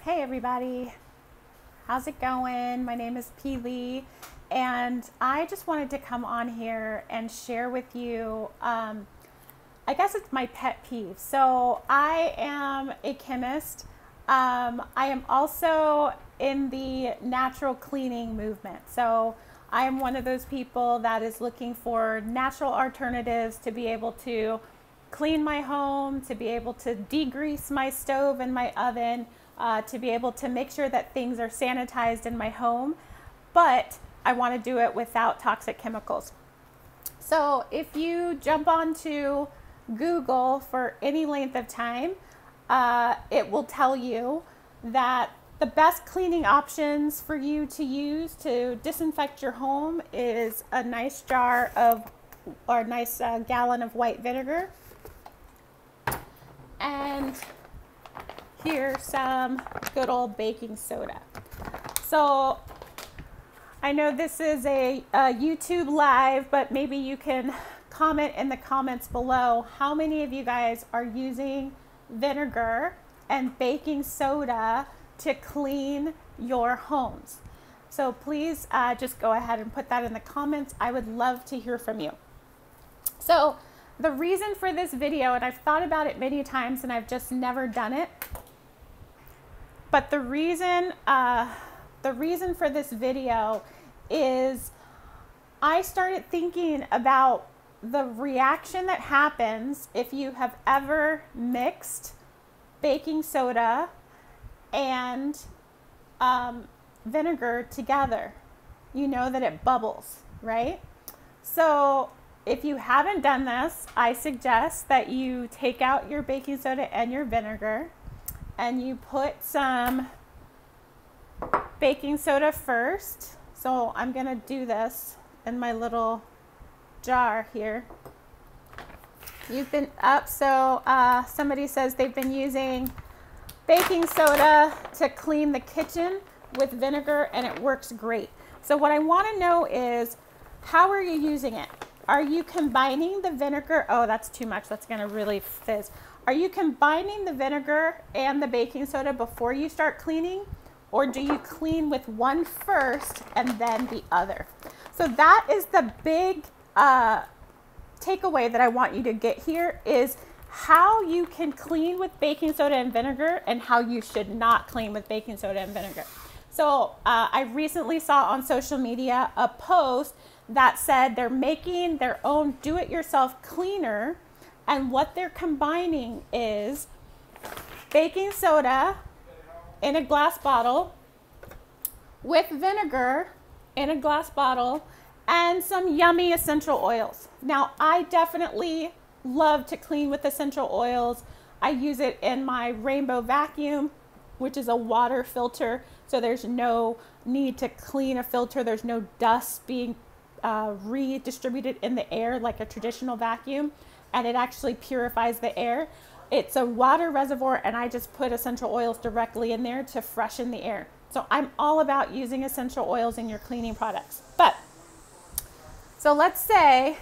Hey everybody, how's it going? My name is P. Lee, and I just wanted to come on here and share with you, I guess it's my pet peeve. So I am a chemist. I am also in the natural cleaning movement. So I am one of those people that is looking for natural alternatives to be able to clean my home, to be able to degrease my stove and my oven, to be able to make sure that things are sanitized in my home, but I want to do it without toxic chemicals. So if you jump onto Google for any length of time, it will tell you that the best cleaning options for you to use to disinfect your home is a nice jar of, or a nice gallon of white vinegar. And here's some good old baking soda. So I know this is a YouTube live, but maybe you can comment in the comments below how many of you guys are using vinegar and baking soda to clean your homes. So please just go ahead and put that in the comments. I would love to hear from you. So the reason for this video, and I've thought about it many times and I've just never done it, but the reason for this video is I started thinking about the reaction that happens if you have ever mixed baking soda and vinegar together. You know that it bubbles, right? So if you haven't done this, I suggest that you take out your baking soda and your vinegar and you put some baking soda first. So I'm gonna do this in my little jar here. You've been up, so somebody says they've been using baking soda to clean the kitchen with vinegar and it works great. So what I wanna know is, how are you using it? Are you combining the vinegar? Oh, that's too much. That's going to really fizz. Are you combining the vinegar and the baking soda before you start cleaning? Or do you clean with one first and then the other? So that is the big takeaway that I want you to get here, is how you can clean with baking soda and vinegar and how you should not clean with baking soda and vinegar. So I recently saw on social media a post that said they're making their own do-it-yourself cleaner, and what they're combining is baking soda in a glass bottle with vinegar in a glass bottle and some yummy essential oils. Now, I definitely love to clean with essential oils. I use it in my Rainbow vacuum, which is a water filter, so there's no need to clean a filter. There's no dust being redistributed in the air like a traditional vacuum, and it actually purifies the air. It's a water reservoir, and I just put essential oils directly in there to freshen the air. So I'm all about using essential oils in your cleaning products. But so let's say,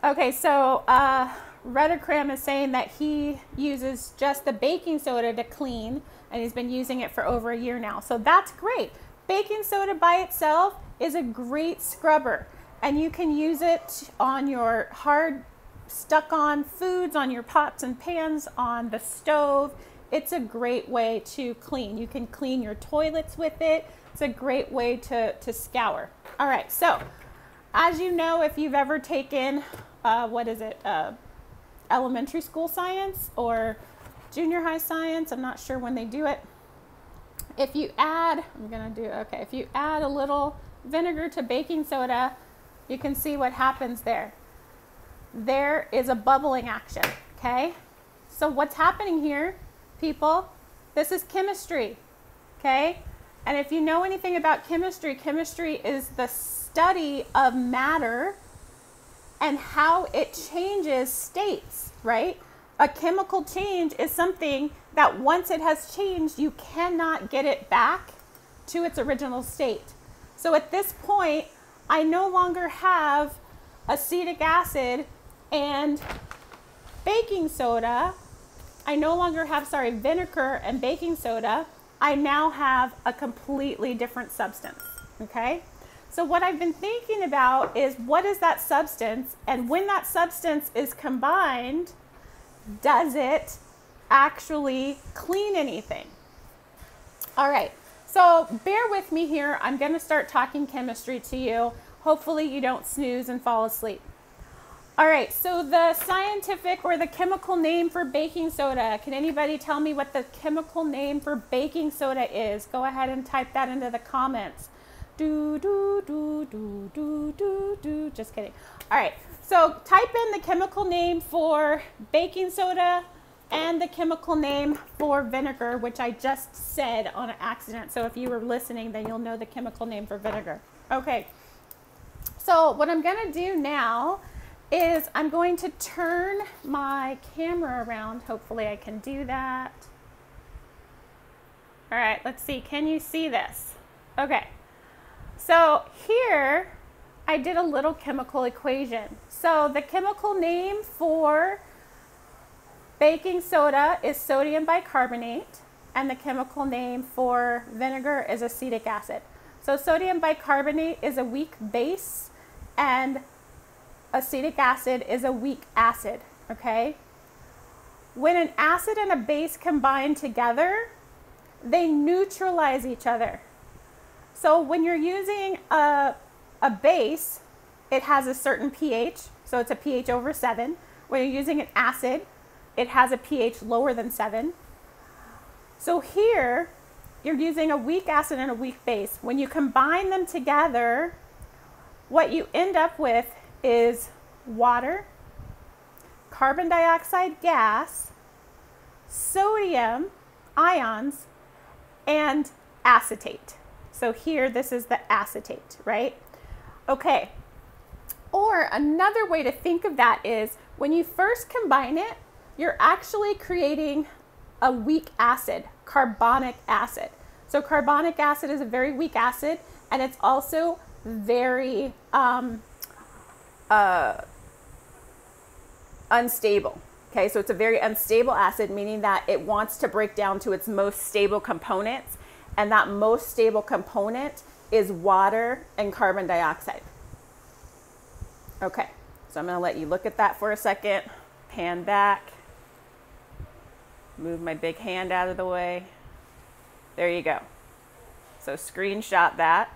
okay, so Redacram is saying that he uses just the baking soda to clean, and he's been using it for over a year now. So that's great. Baking soda by itself is a great scrubber, and you can use it on your hard stuck on foods, on your pots and pans, on the stove. It's a great way to clean. You can clean your toilets with it. It's a great way to scour. All right, so as you know, if you've ever taken elementary school science or junior high science, I'm not sure when they do it. If you add, if you add a little vinegar to baking soda, you can see what happens there. There is a bubbling action, okay? So what's happening here, people? This is chemistry, okay? And if you know anything about chemistry, chemistry is the study of matter and how it changes states, right? A chemical change is something that once it has changed, you cannot get it back to its original state. So at this point, I no longer have acetic acid and baking soda I no longer have, vinegar and baking soda. I now have a completely different substance, okay? So what I've been thinking about is, what is that substance? And when that substance is combined, does it actually clean anything? All right, so bear with me here. I'm going to start talking chemistry to you. Hopefully you don't snooze and fall asleep. All right, so the scientific or the chemical name for baking soda. Can anybody tell me what the chemical name for baking soda is? Go ahead and type that into the comments. Do, do, do, do, do, do, do. Just kidding. All right, so type in the chemical name for baking soda and the chemical name for vinegar, which I just said on an accident. So if you were listening, then you'll know the chemical name for vinegar. Okay, so what I'm gonna do now is I'm going to turn my camera around. Hopefully I can do that. All right, let's see, can you see this? Okay, so here I did a little chemical equation. So the chemical name for baking soda is sodium bicarbonate, and the chemical name for vinegar is acetic acid. So sodium bicarbonate is a weak base, and acetic acid is a weak acid, okay? When an acid and a base combine together, they neutralize each other. So when you're using a base, it has a certain pH, so it's a pH over 7. When you're using an acid, it has a pH lower than 7. So here, you're using a weak acid and a weak base. When you combine them together, what you end up with is water, carbon dioxide gas, sodium ions, and acetate. So here, this is the acetate, right? Okay, or another way to think of that is, when you first combine it, you're actually creating a weak acid, carbonic acid. So carbonic acid is a very weak acid, and it's also very unstable. Okay, so it's a very unstable acid, meaning that it wants to break down to its most stable components, and that most stable component is water and carbon dioxide. Okay, so I'm going to let you look at that for a second. Pan back. Move my big hand out of the way. There you go. So screenshot that.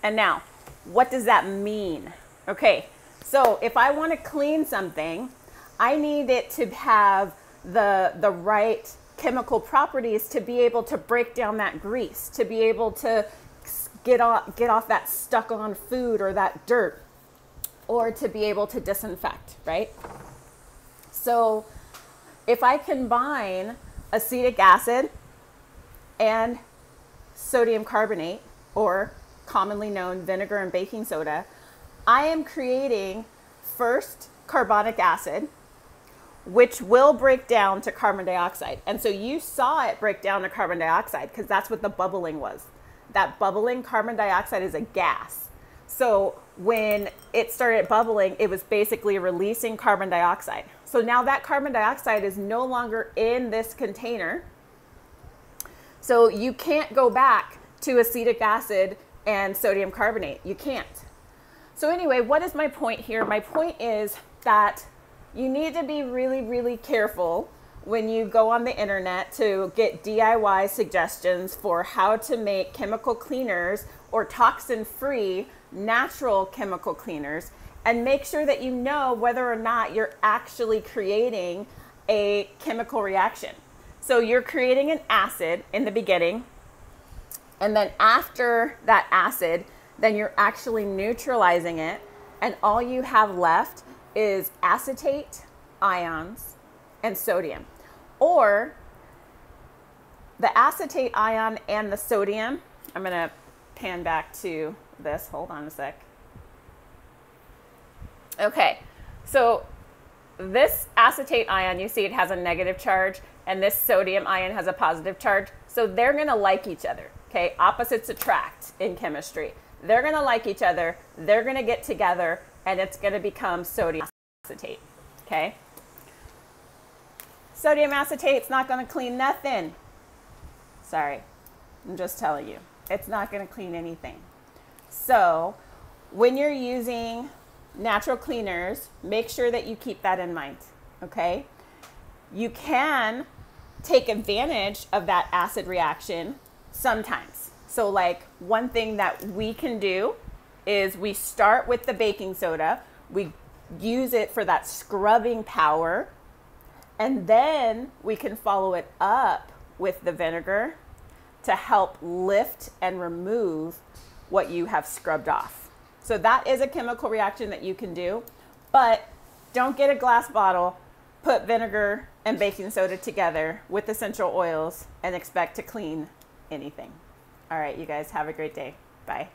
And now, what does that mean? Okay, so if I want to clean something, I need it to have the right chemical properties to be able to break down that grease, to be able to get off that stuck on food or that dirt, or to be able to disinfect, right? So if I combine acetic acid and sodium carbonate, or commonly known vinegar and baking soda, I am creating first carbonic acid, which will break down to carbon dioxide. And so you saw it break down to carbon dioxide because that's what the bubbling was. That bubbling carbon dioxide is a gas. So when it started bubbling, it was basically releasing carbon dioxide. So now that carbon dioxide is no longer in this container. So you can't go back to acetic acid and sodium carbonate. You can't. So anyway, what is my point here? My point is that you need to be really, really careful when you go on the internet to get DIY suggestions for how to make chemical cleaners or toxin-free natural chemical cleaners, and make sure that you know whether or not you're actually creating a chemical reaction. So you're creating an acid in the beginning, and then after that acid, then you're actually neutralizing it, and all you have left is acetate ions and sodium. Or the acetate ion and the sodium, I'm going to pan back to this, hold on a sec. Okay, so this acetate ion, you see it has a negative charge, and this sodium ion has a positive charge. So they're going to like each other, okay? Opposites attract in chemistry. They're going to like each other, they're going to get together, and it's going to become sodium acetate, okay? Sodium acetate's not going to clean nothing. Sorry, I'm just telling you. It's not going to clean anything. So when you're using natural cleaners, make sure that you keep that in mind, okay? You can take advantage of that acid reaction sometimes. So like one thing that we can do is we start with the baking soda, we use it for that scrubbing power, and then we can follow it up with the vinegar to help lift and remove what you have scrubbed off. So that is a chemical reaction that you can do, but don't get a glass bottle, put vinegar and baking soda together with essential oils and expect to clean anything. All right, you guys have a great day. Bye.